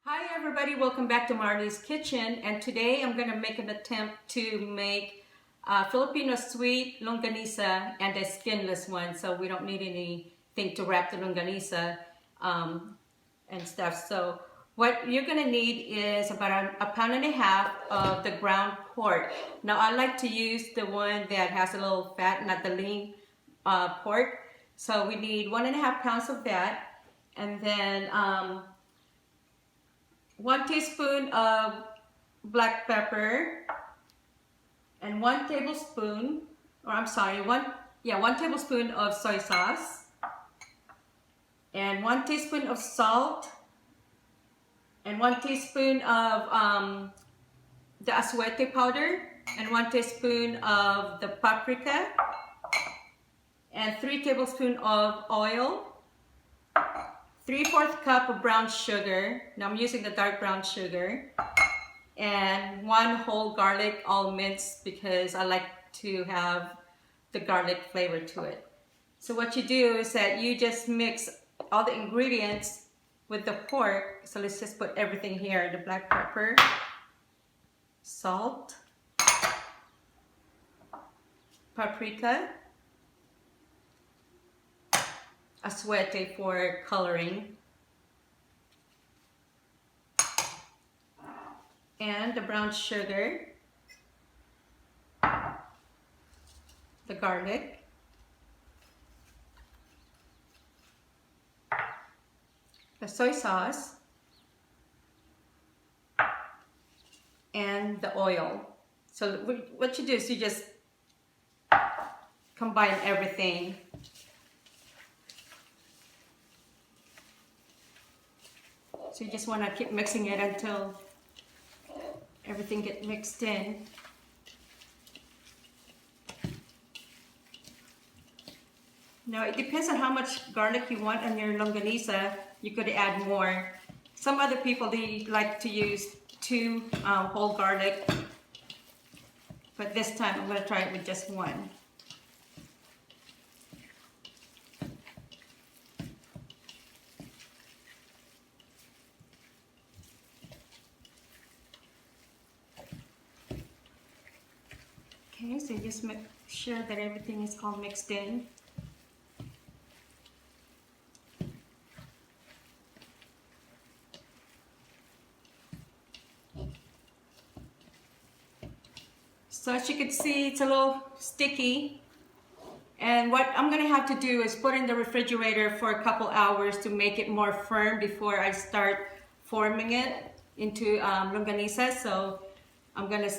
Hi everybody, welcome back to Marley's Kitchen, and today I'm going to make an attempt to make Filipino sweet longanisa and a skinless one, so we don't need anything to wrap the longanisa and stuff. So what you're going to need is about a pound and a half of the ground pork. Now I like to use the one that has a little fat, not the lean pork. So we need 1.5 pounds of that, and then 1 teaspoon of black pepper and 1 tablespoon, or I'm sorry, 1 tablespoon of soy sauce and 1 teaspoon of salt and 1 teaspoon of the aswete powder and 1 teaspoon of the paprika and 3 tablespoons of oil, 3/4 cup of brown sugar. Now I'm using the dark brown sugar, and 1 whole garlic, all minced because I like to have the garlic flavor to it. So what you do is that you just mix all the ingredients with the pork. So let's just put everything here: the black pepper, salt, paprika, aswete for coloring, and the brown sugar, the garlic, the soy sauce, and the oil. So what you do is you just combine everything. So you just want to keep mixing it until everything gets mixed in. Now it depends on how much garlic you want on your longanisa. You could add more. Some other people, they like to use 2 whole garlic, but this time I'm going to try it with just 1. Okay, so just make sure that everything is all mixed in. So as you can see, it's a little sticky. And what I'm going to have to do is put in the refrigerator for a couple hours to make it more firm before I start forming it into longanisa. So I'm going to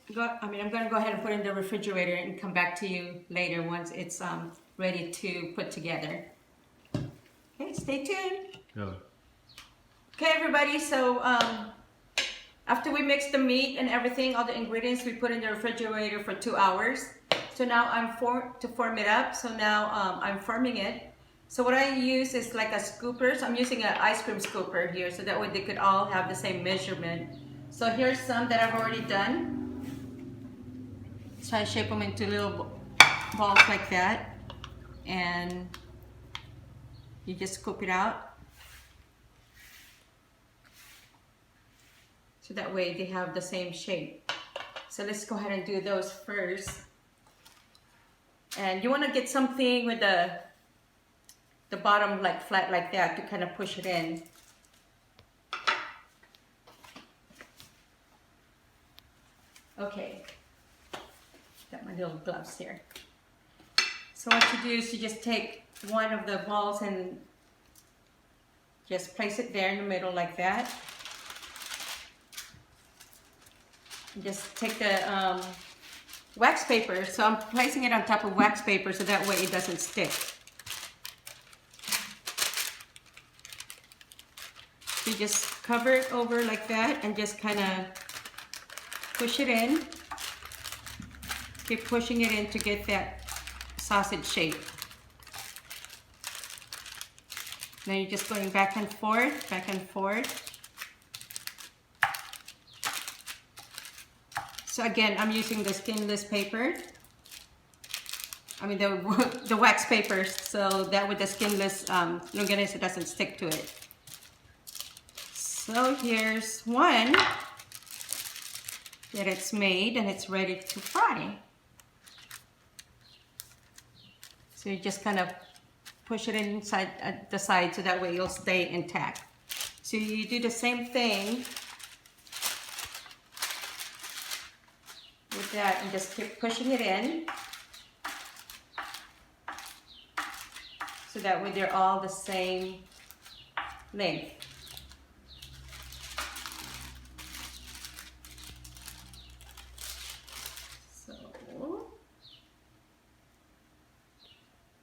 I'm going to go ahead and put it in the refrigerator and come back to you later once it's ready to put together. Okay, stay tuned. Yeah. Okay, everybody, so after we mix the meat and everything, all the ingredients, we put in the refrigerator for 2 hours. So now to form it up. So now I'm forming it. So what I use is like a scooper. So I'm using an ice cream scooper here, so that way they could all have the same measurement. So here's some that I've already done. So I shape them into little balls like that, and you just scoop it out. So that way they have the same shape. So let's go ahead and do those first. And you want to get something with the bottom like flat like that to kind of push it in. Okay, got my little gloves here. So what you do is you just take one of the balls and just place it there in the middle like that. And just take the wax paper. So I'm placing it on top of wax paper so that way it doesn't stick. So you just cover it over like that and just kind of push it in. Keep pushing it in to get that sausage shape. Now you're just going back and forth, back and forth. So again, I'm using the skinless paper. I mean the wax paper, so that with the skinless longanisa doesn't stick to it. So here's one that it's made and it's ready to fry. So you just kind of push it inside at the side so that way it'll stay intact. So you do the same thing with that and just keep pushing it in. So that way they're all the same length. So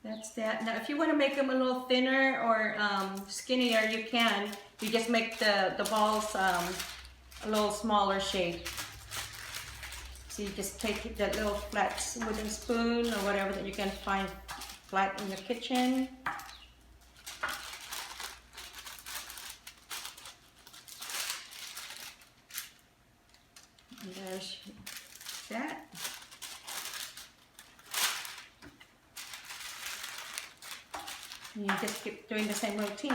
that's that. Now if you want to make them a little thinner or skinnier, you can. You just make the balls a little smaller shape. So you just take that little flat wooden spoon or whatever that you can find flat in your kitchen. And there's that. And you just keep doing the same routine.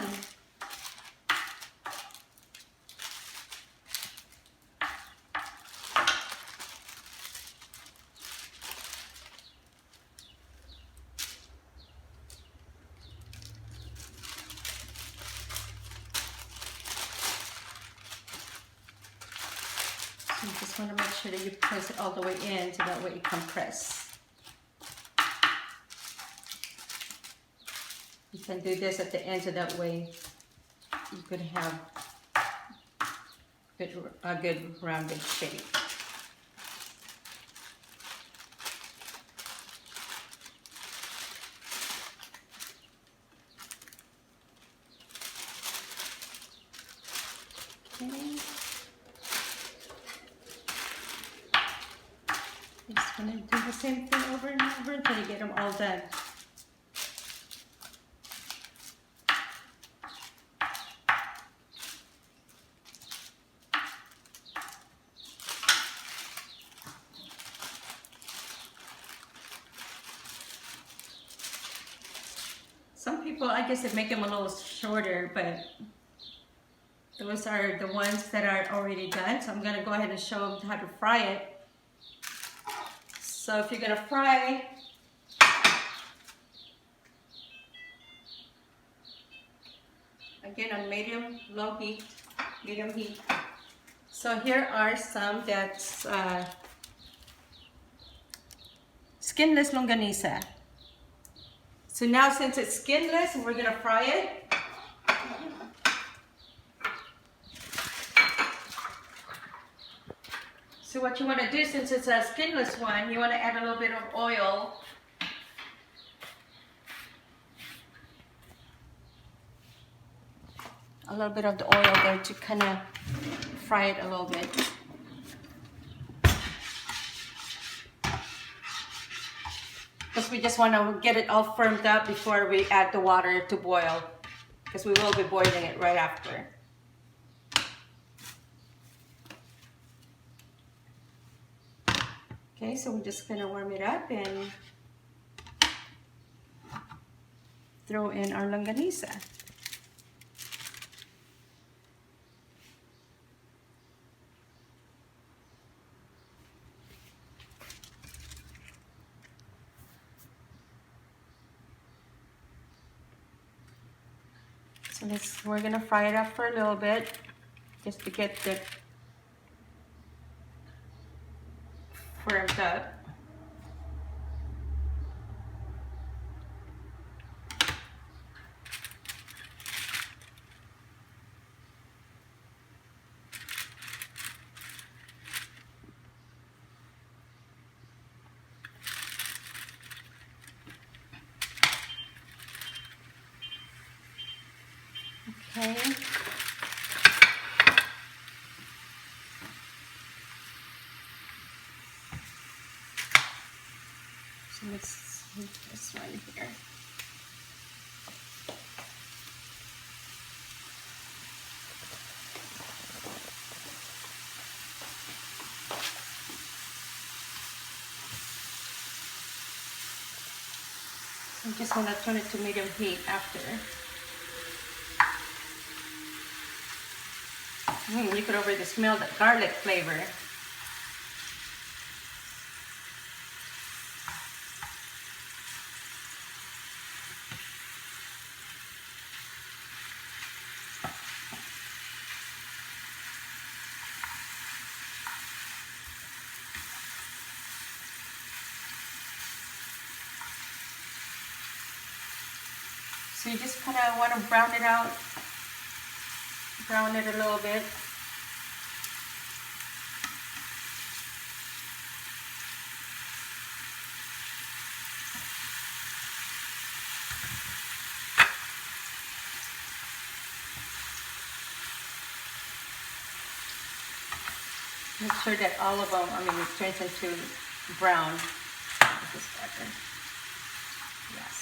So you just want to make sure that you press it all the way in so that way it can press. You can do this at the end so that way you could have a good rounded shape. Okay. Just going to do the same thing over and over until you get them all done. Some people, I guess, they make them a little shorter, but those are the ones that are already done. So I'm going to go ahead and show them how to fry it. So if you're going to fry, again on low heat, medium heat. So here are some that's skinless longanisa. So now since it's skinless, we're going to fry it. So what you want to do, since it's a skinless one, you want to add a little bit of oil. A little bit of the oil there to kind of fry it a little bit. Because we just want to get it all firmed up before we add the water to boil. Because we will be boiling it right after. Okay, so we're just going to warm it up and throw in our longanisa. So we're going to fry it up for a little bit just to get the firmed up. Okay. So let's move this one here. I just want to turn it to medium heat after. You could already smell that garlic flavor. So you just kind of want to brown it out, brown it a little bit. Make sure that all of them, it turns into brown. This is better. Yes.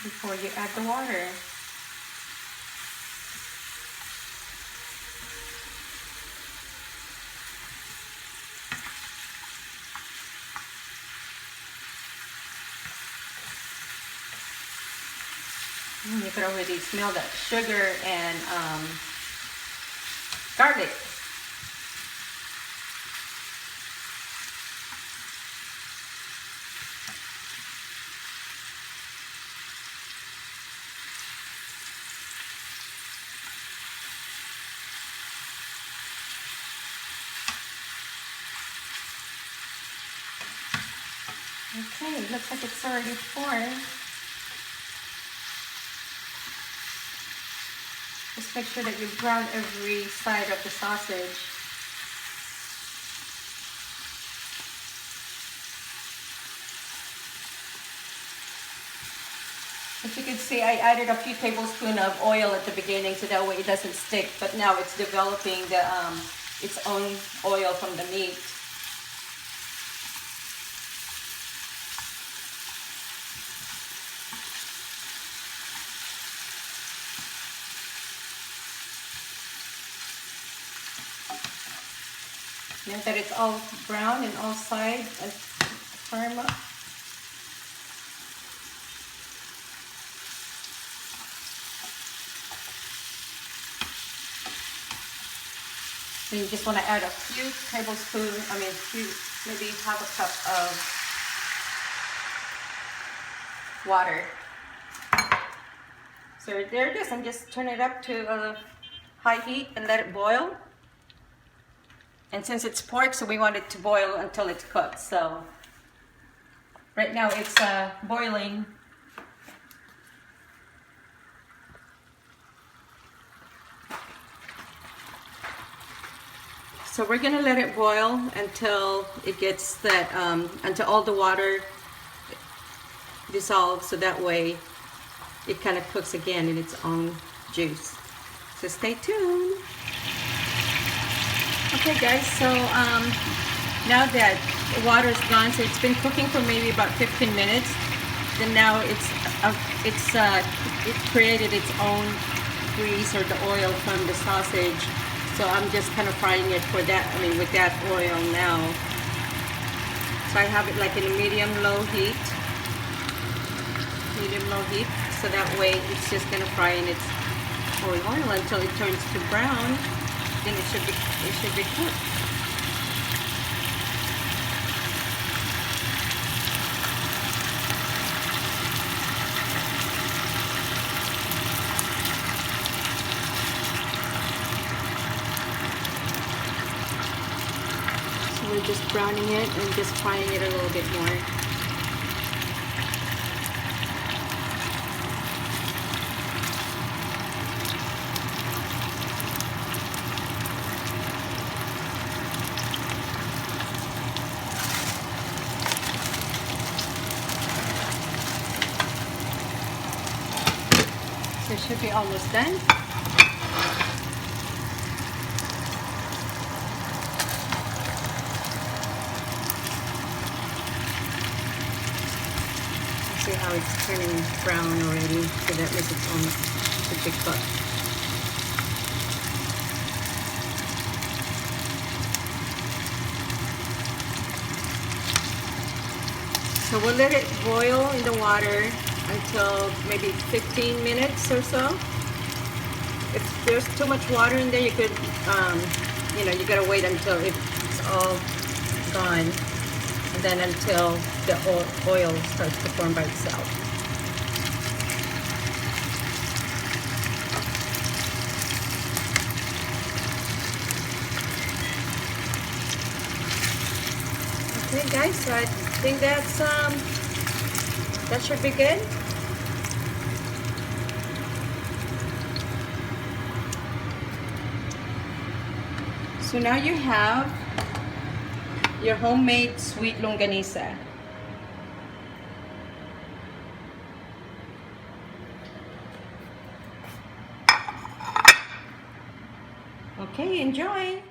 Before you add the water. You can already smell that sugar and garlic. Okay, looks like it's already formed. Just make sure that you brown every side of the sausage. As you can see, I added a few tablespoons of oil at the beginning so that way it doesn't stick, but now it's developing the its own oil from the meat. Now that it's all brown and all sides and firm up. So you just want to add a few tablespoons, maybe half a cup of water. So there it is, and just turn it up to a high heat and let it boil. And since it's pork, so we want it to boil until it's cooked. So right now it's boiling. So we're gonna let it boil until it gets that, until all the water dissolves, so that way it kind of cooks again in its own juice. So stay tuned. Okay guys, so now that the water is gone, so it's been cooking for maybe about 15 minutes. Then now it created its own grease or the oil from the sausage. So I'm just kind of frying it for that, with that oil now. So I have it like in a medium-low heat. Medium-low heat, so that way it's just gonna fry in its oil until it turns to brown. Then it should be cooked. So we're just browning it and just frying it a little bit more. It should be almost done. See how it's turning brown already, so that means it's almost a big cook. So we'll let it boil in the water until maybe 15 minutes or so. If there's too much water in there, you could, you know, you gotta wait until it's all gone, and then until the oil starts to form by itself. Okay, guys, so I think that's that should be good. So now you have your homemade sweet longanisa. Okay, enjoy.